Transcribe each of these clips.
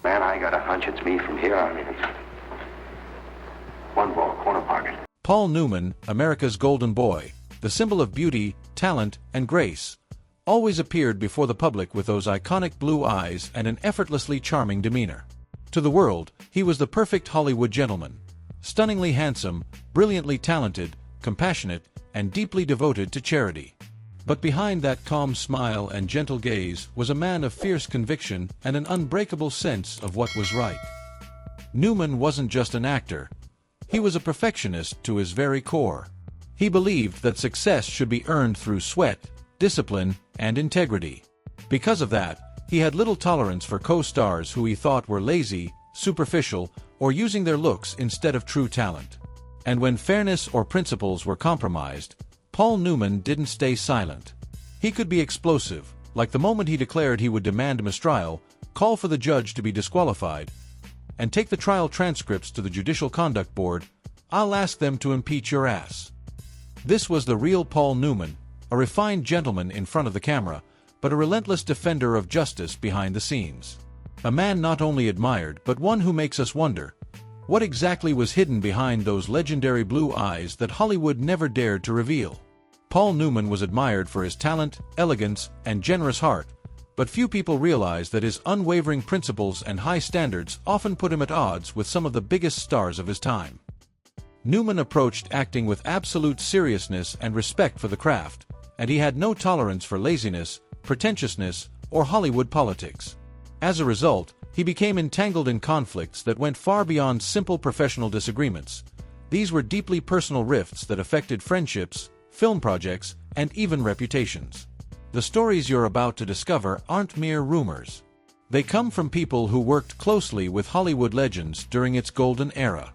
Man, I got a hunch it's me from here on in. One ball, corner pocket. Paul Newman, America's golden boy, the symbol of beauty, talent, and grace, always appeared before the public with those iconic blue eyes and an effortlessly charming demeanor. To the world, he was the perfect Hollywood gentleman. Stunningly handsome, brilliantly talented, compassionate, and deeply devoted to charity. But behind that calm smile and gentle gaze was a man of fierce conviction and an unbreakable sense of what was right. Newman wasn't just an actor. He was a perfectionist to his very core. He believed that success should be earned through sweat, discipline, and integrity. Because of that, he had little tolerance for co-stars who he thought were lazy, superficial, or using their looks instead of true talent. And when fairness or principles were compromised, Paul Newman didn't stay silent. He could be explosive, like the moment he declared he would demand a mistrial, call for the judge to be disqualified, and take the trial transcripts to the Judicial Conduct Board. "I'll ask them to impeach your ass." This was the real Paul Newman, a refined gentleman in front of the camera, but a relentless defender of justice behind the scenes. A man not only admired but one who makes us wonder, what exactly was hidden behind those legendary blue eyes that Hollywood never dared to reveal? Paul Newman was admired for his talent, elegance, and generous heart, but few people realize that his unwavering principles and high standards often put him at odds with some of the biggest stars of his time. Newman approached acting with absolute seriousness and respect for the craft, and he had no tolerance for laziness, pretentiousness, or Hollywood politics. As a result, he became entangled in conflicts that went far beyond simple professional disagreements. These were deeply personal rifts that affected friendships, film projects, and even reputations. The stories you're about to discover aren't mere rumors. They come from people who worked closely with Hollywood legends during its golden era.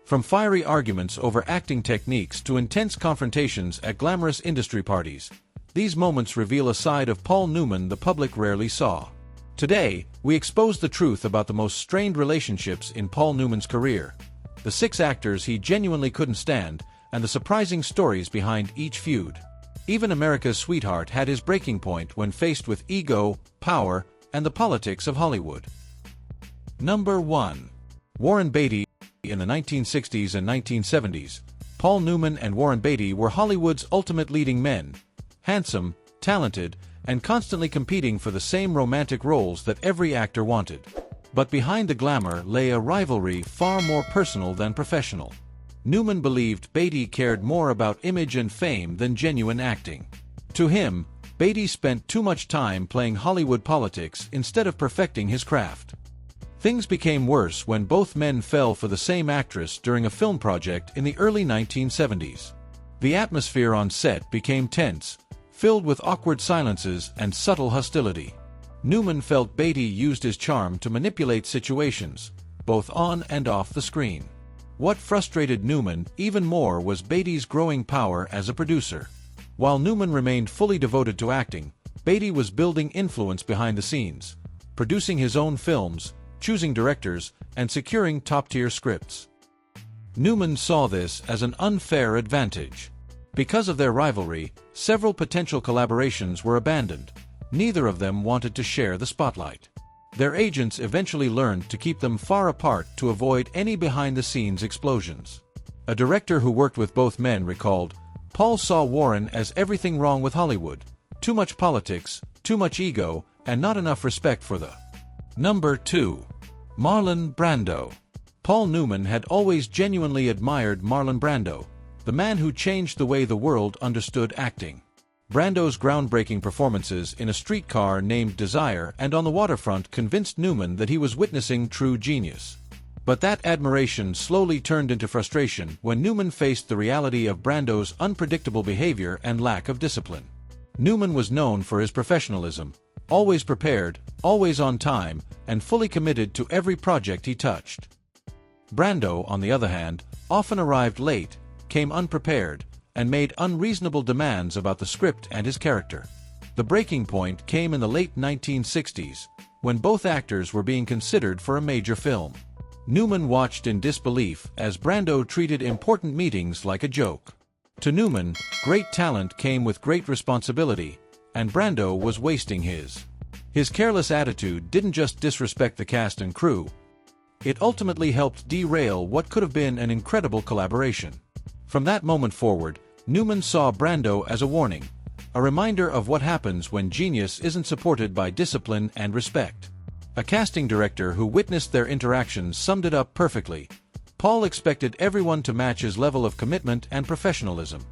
From fiery arguments over acting techniques to intense confrontations at glamorous industry parties, these moments reveal a side of Paul Newman the public rarely saw. Today, we expose the truth about the most strained relationships in Paul Newman's career, the 6 actors he genuinely couldn't stand, and the surprising stories behind each feud. Even America's sweetheart had his breaking point when faced with ego, power, and the politics of Hollywood. Number 1. Warren Beatty. In the 1960s and 1970s, Paul Newman and Warren Beatty were Hollywood's ultimate leading men, handsome, talented, and constantly competing for the same romantic roles that every actor wanted. But behind the glamour lay a rivalry far more personal than professional. Newman believed Beatty cared more about image and fame than genuine acting. To him, Beatty spent too much time playing Hollywood politics instead of perfecting his craft. Things became worse when both men fell for the same actress during a film project in the early 1970s. The atmosphere on set became tense, filled with awkward silences and subtle hostility. Newman felt Beatty used his charm to manipulate situations, both on and off the screen. What frustrated Newman even more was Beatty's growing power as a producer. While Newman remained fully devoted to acting, Beatty was building influence behind the scenes, producing his own films, choosing directors, and securing top-tier scripts. Newman saw this as an unfair advantage. Because of their rivalry, several potential collaborations were abandoned. Neither of them wanted to share the spotlight. Their agents eventually learned to keep them far apart to avoid any behind-the-scenes explosions. A director who worked with both men recalled, "Paul saw Warren as everything wrong with Hollywood. Too much politics, too much ego, and not enough respect for the..." Number 2. Marlon Brando. Paul Newman had always genuinely admired Marlon Brando, the man who changed the way the world understood acting. Brando's groundbreaking performances in A Streetcar Named Desire and On the Waterfront convinced Newman that he was witnessing true genius. But that admiration slowly turned into frustration when Newman faced the reality of Brando's unpredictable behavior and lack of discipline. Newman was known for his professionalism, always prepared, always on time, and fully committed to every project he touched. Brando, on the other hand, often arrived late, came unprepared, and made unreasonable demands about the script and his character. The breaking point came in the late 1960s, when both actors were being considered for a major film. Newman watched in disbelief as Brando treated important meetings like a joke. To Newman, great talent came with great responsibility, and Brando was wasting his. His careless attitude didn't just disrespect the cast and crew, it ultimately helped derail what could have been an incredible collaboration. From that moment forward, Newman saw Brando as a warning, a reminder of what happens when genius isn't supported by discipline and respect. A casting director who witnessed their interactions summed it up perfectly. Paul expected everyone to match his level of commitment and professionalism.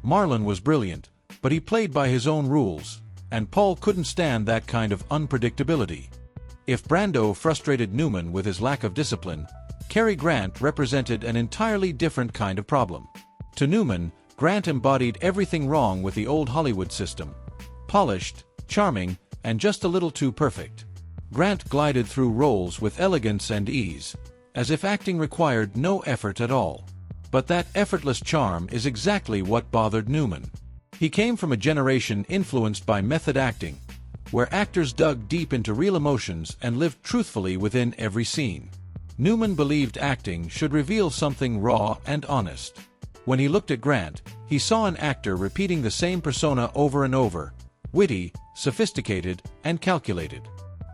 Marlon was brilliant, but he played by his own rules, and Paul couldn't stand that kind of unpredictability. If Brando frustrated Newman with his lack of discipline, Cary Grant represented an entirely different kind of problem. To Newman, Grant embodied everything wrong with the old Hollywood system: polished, charming, and just a little too perfect. Grant glided through roles with elegance and ease, as if acting required no effort at all. But that effortless charm is exactly what bothered Newman. He came from a generation influenced by method acting, where actors dug deep into real emotions and lived truthfully within every scene. Newman believed acting should reveal something raw and honest. When he looked at Grant, he saw an actor repeating the same persona over and over: witty, sophisticated, and calculated.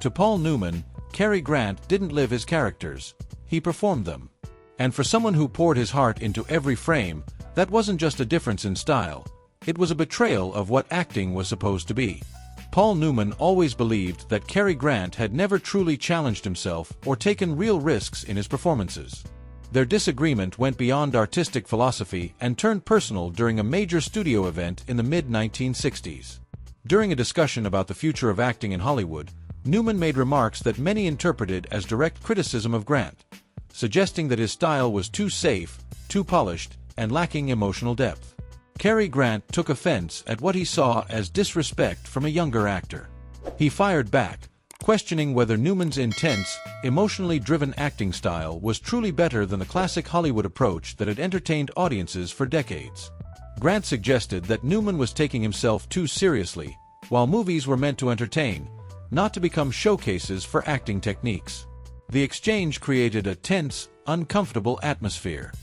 To Paul Newman, Cary Grant didn't live his characters, he performed them. And for someone who poured his heart into every frame, that wasn't just a difference in style, it was a betrayal of what acting was supposed to be. Paul Newman always believed that Cary Grant had never truly challenged himself or taken real risks in his performances. Their disagreement went beyond artistic philosophy and turned personal during a major studio event in the mid-1960s. During a discussion about the future of acting in Hollywood, Newman made remarks that many interpreted as direct criticism of Grant, suggesting that his style was too safe, too polished, and lacking emotional depth. Cary Grant took offense at what he saw as disrespect from a younger actor. He fired back, questioning whether Newman's intense, emotionally driven acting style was truly better than the classic Hollywood approach that had entertained audiences for decades. Grant suggested that Newman was taking himself too seriously, while movies were meant to entertain, not to become showcases for acting techniques. The exchange created a tense, uncomfortable atmosphere.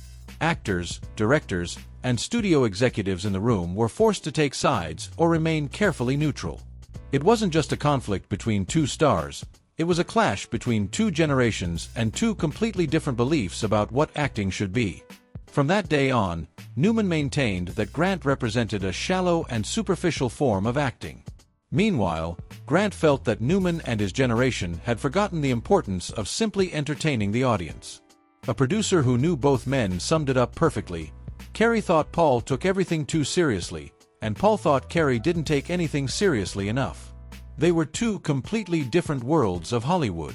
Actors, directors, and studio executives in the room were forced to take sides or remain carefully neutral. It wasn't just a conflict between two stars, it was a clash between two generations and two completely different beliefs about what acting should be. From that day on, Newman maintained that Grant represented a shallow and superficial form of acting. Meanwhile, Grant felt that Newman and his generation had forgotten the importance of simply entertaining the audience. A producer who knew both men summed it up perfectly. Cary thought Paul took everything too seriously, and Paul thought Cary didn't take anything seriously enough. They were two completely different worlds of Hollywood.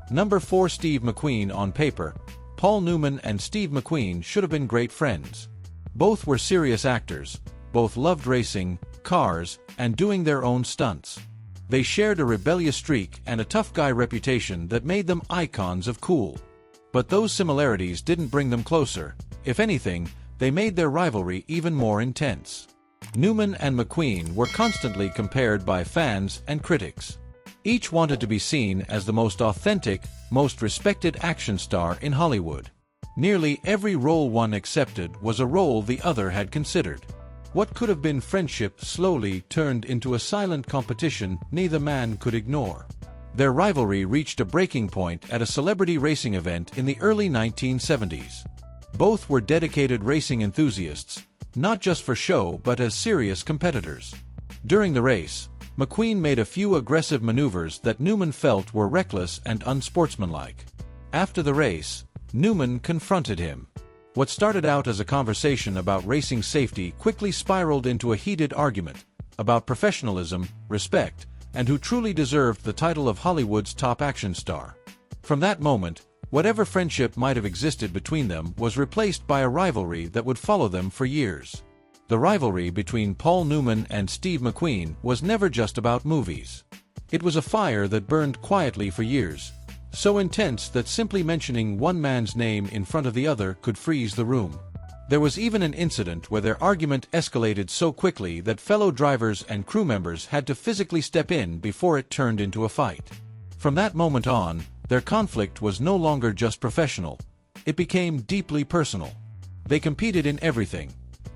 Number 4. Steve McQueen. On paper, Paul Newman and Steve McQueen should have been great friends. Both were serious actors, both loved racing, cars, and doing their own stunts. They shared a rebellious streak and a tough guy reputation that made them icons of cool. But those similarities didn't bring them closer. If anything, they made their rivalry even more intense. Newman and McQueen were constantly compared by fans and critics. Each wanted to be seen as the most authentic, most respected action star in Hollywood. Nearly every role one accepted was a role the other had considered. What could have been friendship slowly turned into a silent competition neither man could ignore. Their rivalry reached a breaking point at a celebrity racing event in the early 1970s. Both were dedicated racing enthusiasts, not just for show but as serious competitors. During the race, McQueen made a few aggressive maneuvers that Newman felt were reckless and unsportsmanlike. After the race, Newman confronted him. What started out as a conversation about racing safety quickly spiraled into a heated argument about professionalism, respect, and who truly deserved the title of Hollywood's top action star. From that moment, whatever friendship might have existed between them was replaced by a rivalry that would follow them for years. The rivalry between Paul Newman and Steve McQueen was never just about movies. It was a fire that burned quietly for years, so intense that simply mentioning one man's name in front of the other could freeze the room. There was even an incident where their argument escalated so quickly that fellow drivers and crew members had to physically step in before it turned into a fight. From that moment on, their conflict was no longer just professional, it became deeply personal. They competed in everything: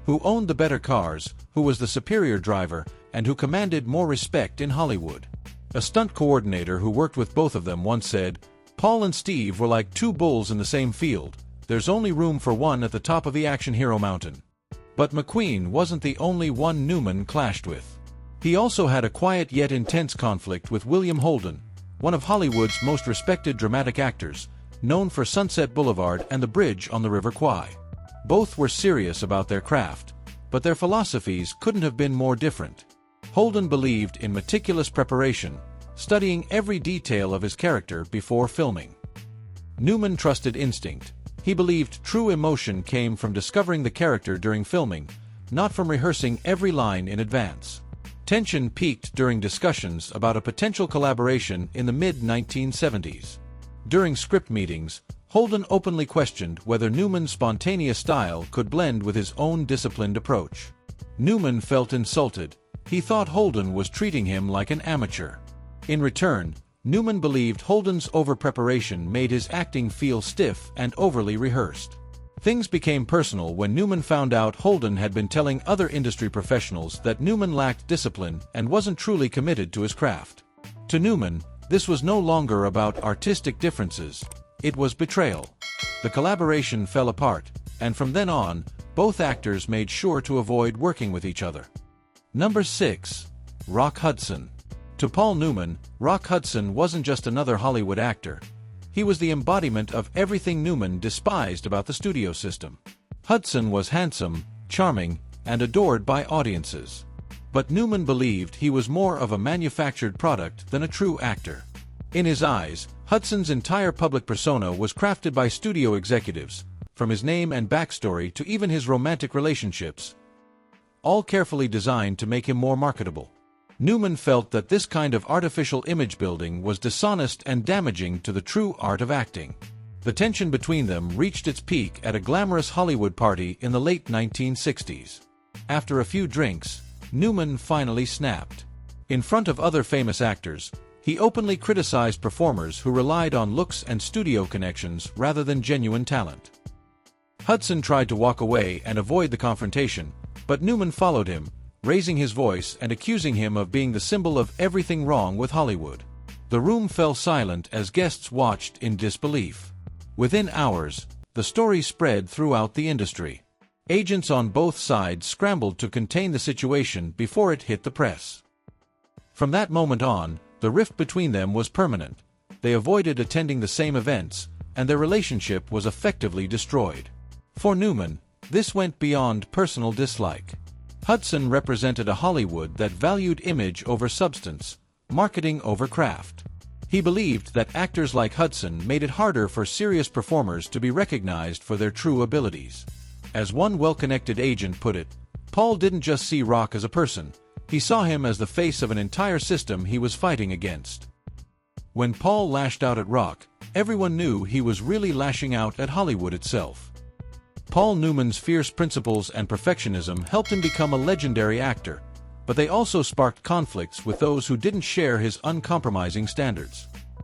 who owned the better cars, who was the superior driver, and who commanded more respect in Hollywood. A stunt coordinator who worked with both of them once said, "Paul and Steve were like two bulls in the same field. There's only room for one at the top of the action hero mountain." But McQueen wasn't the only one Newman clashed with. He also had a quiet yet intense conflict with William Holden, one of Hollywood's most respected dramatic actors, known for Sunset Boulevard and The Bridge on the River Kwai. Both were serious about their craft, but their philosophies couldn't have been more different. Holden believed in meticulous preparation, studying every detail of his character before filming. Newman trusted instinct. He believed true emotion came from discovering the character during filming, not from rehearsing every line in advance. Tension peaked during discussions about a potential collaboration in the mid-1970s. During script meetings, Holden openly questioned whether Newman's spontaneous style could blend with his own disciplined approach. Newman felt insulted. He thought Holden was treating him like an amateur. In return, Newman believed Holden's over-preparation made his acting feel stiff and overly rehearsed. Things became personal when Newman found out Holden had been telling other industry professionals that Newman lacked discipline and wasn't truly committed to his craft. To Newman, this was no longer about artistic differences. It was betrayal. The collaboration fell apart, and from then on, both actors made sure to avoid working with each other. Number 6. Rock Hudson. To Paul Newman, Rock Hudson wasn't just another Hollywood actor. He was the embodiment of everything Newman despised about the studio system. Hudson was handsome, charming, and adored by audiences. But Newman believed he was more of a manufactured product than a true actor. In his eyes, Hudson's entire public persona was crafted by studio executives, from his name and backstory to even his romantic relationships, all carefully designed to make him more marketable. Newman felt that this kind of artificial image building was dishonest and damaging to the true art of acting. The tension between them reached its peak at a glamorous Hollywood party in the late 1960s. After a few drinks, Newman finally snapped. In front of other famous actors, he openly criticized performers who relied on looks and studio connections rather than genuine talent. Hudson tried to walk away and avoid the confrontation, but Newman followed him, raising his voice and accusing him of being the symbol of everything wrong with Hollywood. The room fell silent as guests watched in disbelief. Within hours, the story spread throughout the industry. Agents on both sides scrambled to contain the situation before it hit the press. From that moment on, the rift between them was permanent. They avoided attending the same events, and their relationship was effectively destroyed. For Newman, this went beyond personal dislike. Hudson represented a Hollywood that valued image over substance, marketing over craft. He believed that actors like Hudson made it harder for serious performers to be recognized for their true abilities. As one well-connected agent put it, Paul didn't just see Rock as a person, he saw him as the face of an entire system he was fighting against. When Paul lashed out at Rock, everyone knew he was really lashing out at Hollywood itself. Paul Newman's fierce principles and perfectionism helped him become a legendary actor, but they also sparked conflicts with those who didn't share his uncompromising standards.